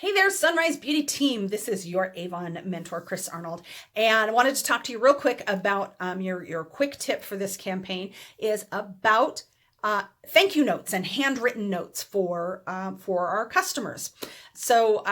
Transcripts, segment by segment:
Hey there, Sunrise Beauty team. This is your Avon mentor, Chris Arnold. And I wanted to talk to you real quick about your quick tip for this campaign is about thank you notes and handwritten notes for our customers. So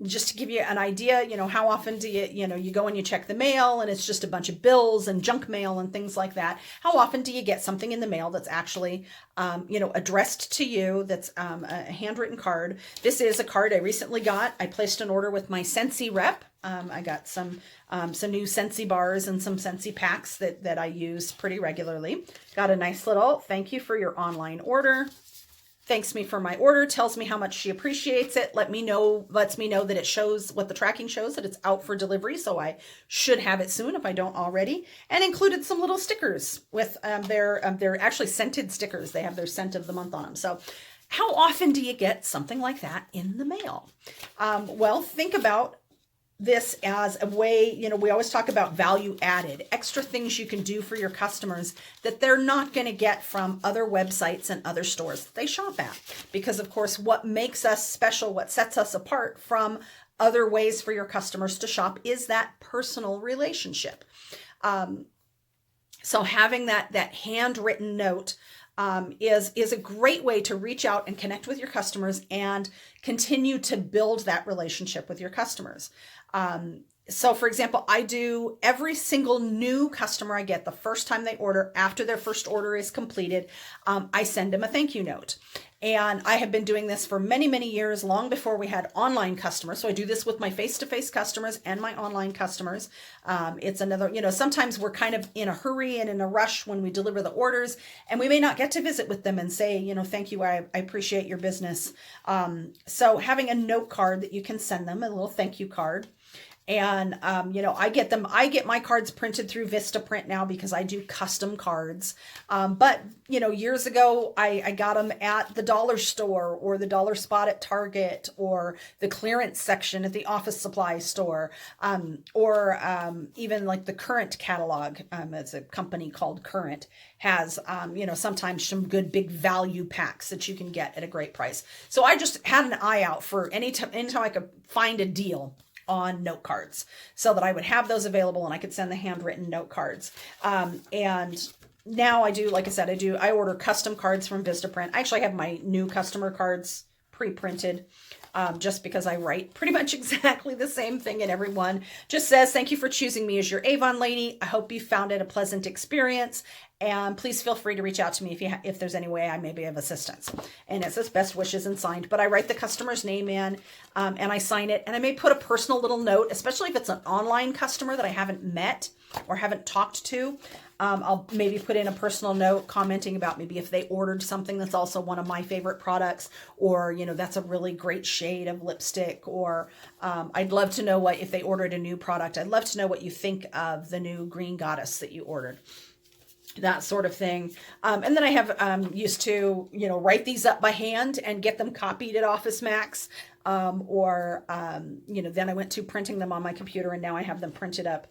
just to give you an idea, how often do you go and you check the mail and it's just a bunch of bills and junk mail and things like that. How often do you get something in the mail that's actually, addressed to you, that's a handwritten card? This is a card I recently got. I placed an order with my Scentsy rep. I got some new Scentsy bars and some Scentsy packs that I use pretty regularly. Got a nice little thank you for your online order. Thanks me for my order, tells me how much she appreciates it, lets me know that it shows what the tracking shows, that it's out for delivery, so I should have it soon if I don't already, and included some little stickers with they're actually scented stickers. They have their scent of the month on them. So how often do you get something like that in the mail? Well, think about this as a way, we always talk about value added, extra things you can do for your customers that they're not going to get from other websites and other stores that they shop at. Because of course, what makes us special, what sets us apart from other ways for your customers to shop is that personal relationship. So having that handwritten note is a great way to reach out and connect with your customers and continue to build that relationship with your customers. So for example, I do every single new customer I get the first time they order, after their first order is completed, I send them a thank you note. And I have been doing this for many, many years, long before we had online customers. So I do this with my face-to-face customers and my online customers. It's another, sometimes we're kind of in a hurry and in a rush when we deliver the orders, and we may not get to visit with them and say, thank you, I appreciate your business. So having a note card that you can send them, a little thank you card. And, I get my cards printed through Vistaprint now because I do custom cards. But, years ago, I got them at the dollar store or the dollar spot at Target or the clearance section at the office supply store, or even like the Current catalog, as a company called Current has, sometimes some good big value packs that you can get at a great price. So I just had an eye out for anytime I could find a deal on note cards so that I would have those available and I could send the handwritten note cards. And now I do, like I said, I order custom cards from Vistaprint. I actually have my new customer cards pre-printed, just because I write pretty much exactly the same thing in every one. Just says, thank you for choosing me as your Avon lady. I hope you found it a pleasant experience. And please feel free to reach out to me if there's any way I may be of assistance. And it says best wishes and signed, but I write the customer's name in, and I sign it. And I may put a personal little note, especially if it's an online customer that I haven't met or haven't talked to. I'll maybe put in a personal note commenting about maybe if they ordered something that's also one of my favorite products, or, that's a really great shade of lipstick, or I'd love to know if they ordered a new product. I'd love to know what you think of the new Green Goddess that you ordered. That sort of thing. And then I have used to, write these up by hand and get them copied at Office Max. Then I went to printing them on my computer, and now I have them printed up,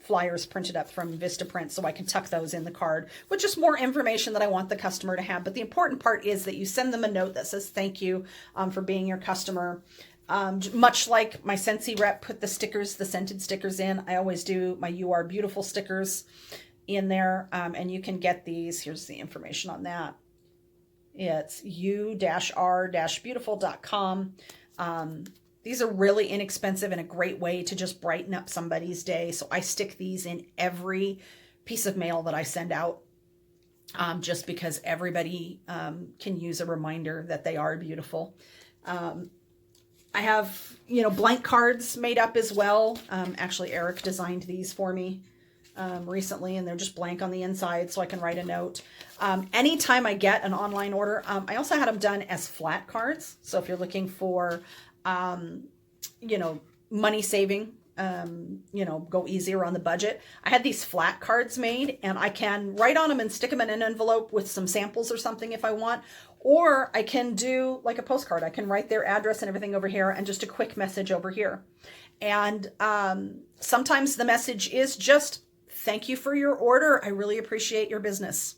flyers printed up from Vistaprint, so I can tuck those in the card with just more information that I want the customer to have. But the important part is that you send them a note that says thank you for being your customer. Much like my Scentsy rep put the scented stickers in, I always do my You Are Beautiful stickers in there, and you can get these. Here's the information on that. It's u-r-beautiful.com. These are really inexpensive and a great way to just brighten up somebody's day. So I stick these in every piece of mail that I send out, just because everybody can use a reminder that they are beautiful. I have, blank cards made up as well. Actually, Eric designed these for me recently, and they're just blank on the inside, so I can write a note. Anytime I get an online order, I also had them done as flat cards. So if you're looking for, money saving, go easier on the budget, I had these flat cards made, and I can write on them and stick them in an envelope with some samples or something if I want, or I can do like a postcard. I can write their address and everything over here and just a quick message over here. And sometimes the message is just, thank you for your order. I really appreciate your business.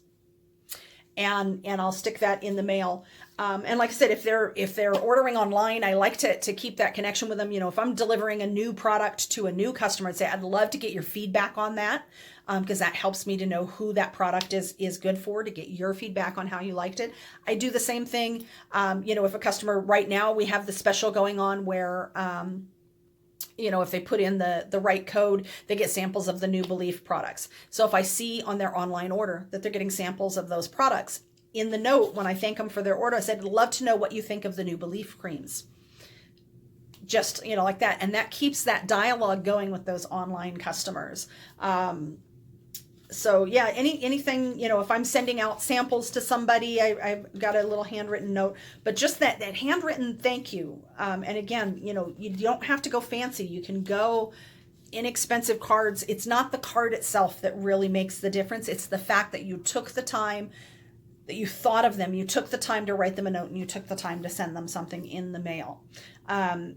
And I'll stick that in the mail. And like I said, if they're ordering online, I like to keep that connection with them. If I'm delivering a new product to a new customer, I'd say I'd love to get your feedback on that, because that helps me to know who that product is good for, to get your feedback on how you liked it. I do the same thing. If a customer, right now we have the special going on where if they put in the right code, they get samples of the New Belief products. So if I see on their online order that they're getting samples of those products, in the note, when I thank them for their order, I said, I'd love to know what you think of the New Belief creams. Just, like that. And that keeps that dialogue going with those online customers. So yeah, anything, if I'm sending out samples to somebody, I've got a little handwritten note, but just that handwritten thank you. And again, you don't have to go fancy. You can go inexpensive cards. It's not the card itself that really makes the difference. It's the fact that you took the time, that you thought of them, you took the time to write them a note, and you took the time to send them something in the mail.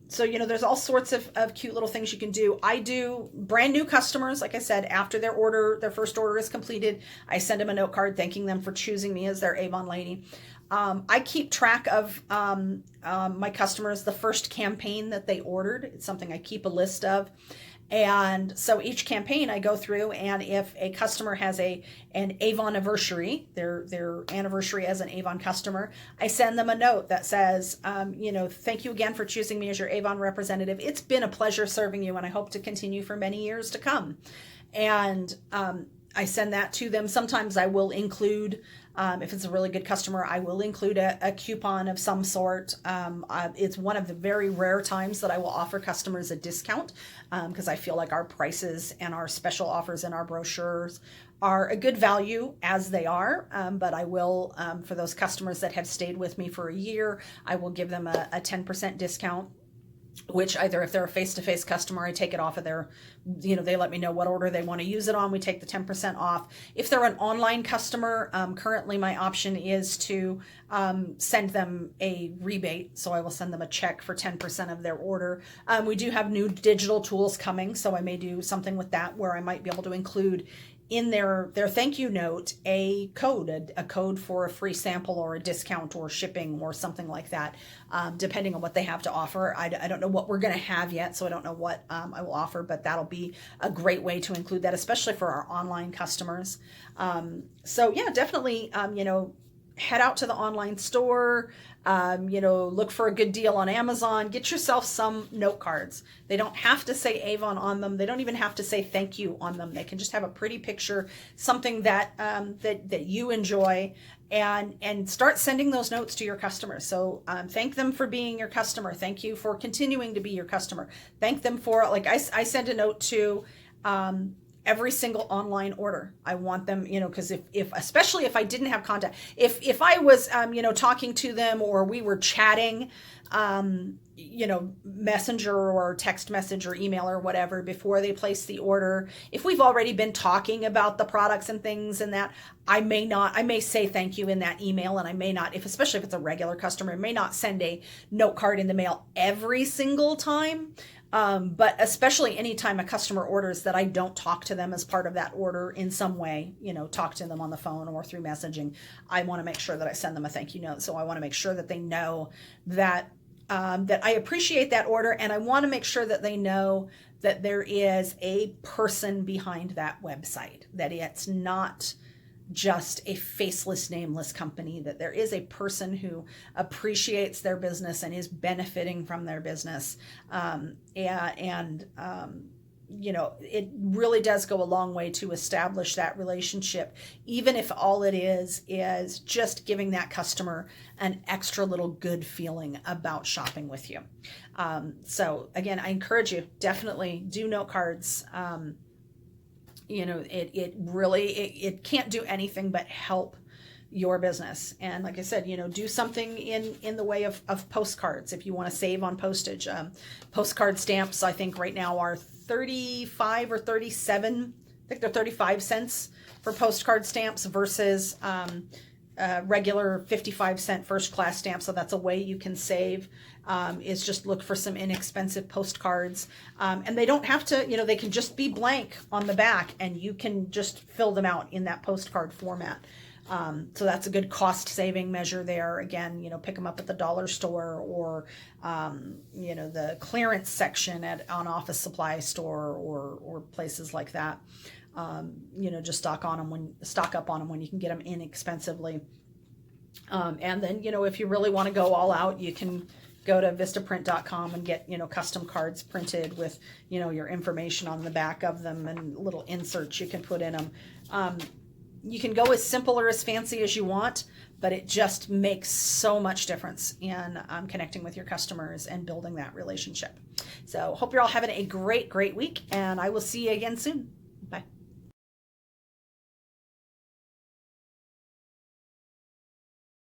So, there's all sorts of cute little things you can do. I do brand new customers, like I said, after their first order is completed, I send them a note card thanking them for choosing me as their Avon lady. I keep track of my customers, the first campaign that they ordered. It's something I keep a list of. And so each campaign I go through, and if a customer has an Avon anniversary, their anniversary as an Avon customer, I send them a note that says, thank you again for choosing me as your Avon representative. It's been a pleasure serving you, and I hope to continue for many years to come. And I send that to them. Sometimes I will include, if it's a really good customer, I will include a coupon of some sort. It's one of the very rare times that I will offer customers a discount, because I feel like our prices and our special offers in our brochures are a good value as they are. But I will, for those customers that have stayed with me for a year, I will give them a 10% discount, which either if they're a face-to-face customer, I take it off of their, they let me know what order they want to use it on. We take the 10% off. If they're an online customer, currently my option is to send them a rebate. So I will send them a check for 10% of their order. We do have new digital tools coming, so I may do something with that where I might be able to include in their thank you note a code for a free sample or a discount or shipping or something like that, depending on what they have to offer. I don't know what we're going to have yet, so I don't know what I will offer, but that'll be a great way to include that, especially for our online customers. So yeah, definitely, head out to the online store, look for a good deal on Amazon, get yourself some note cards. They don't have to say Avon on them. They don't even have to say thank you on them. They can just have a pretty picture, something that that you enjoy, and start sending those notes to your customers. So thank them for being your customer. Thank you for continuing to be your customer. Thank them for, like I send a note to every single online order. I want them, because if especially if I didn't have contact, if I was, talking to them, or we were chatting, messenger or text message or email or whatever before they place the order, if we've already been talking about the products and things and that, I may say thank you in that email, and I may not, especially if it's a regular customer, I may not send a note card in the mail every single time. But especially anytime a customer orders that I don't talk to them as part of that order in some way, talk to them on the phone or through messaging, I want to make sure that I send them a thank you note. So I want to make sure that they know that that I appreciate that order, and I want to make sure that they know that there is a person behind that website, that it's not just a faceless, nameless company, that there is a person who appreciates their business and is benefiting from their business. It really does go a long way to establish that relationship, even if all it is just giving that customer an extra little good feeling about shopping with you. So again, I encourage you, definitely do note cards. It really can't do anything but help your business. And like I said, do something in the way of postcards if you want to save on postage. Postcard stamps, I think right now are 35 or 37. I think they're 35 cents for postcard stamps versus regular 55-cent first class stamps. So that's a way you can save, is just look for some inexpensive postcards. And they don't have to, they can just be blank on the back, and you can just fill them out in that postcard format. So that's a good cost saving measure there. Again, pick them up at the dollar store or, the clearance section at an office supply store or places like that. Just stock up on them when you can get them inexpensively. And then, if you really want to go all out, you can go to vistaprint.com and get, custom cards printed with, your information on the back of them and little inserts you can put in them. You can go as simple or as fancy as you want, but it just makes so much difference in connecting with your customers and building that relationship. So hope you're all having a great, great week, and I will see you again soon.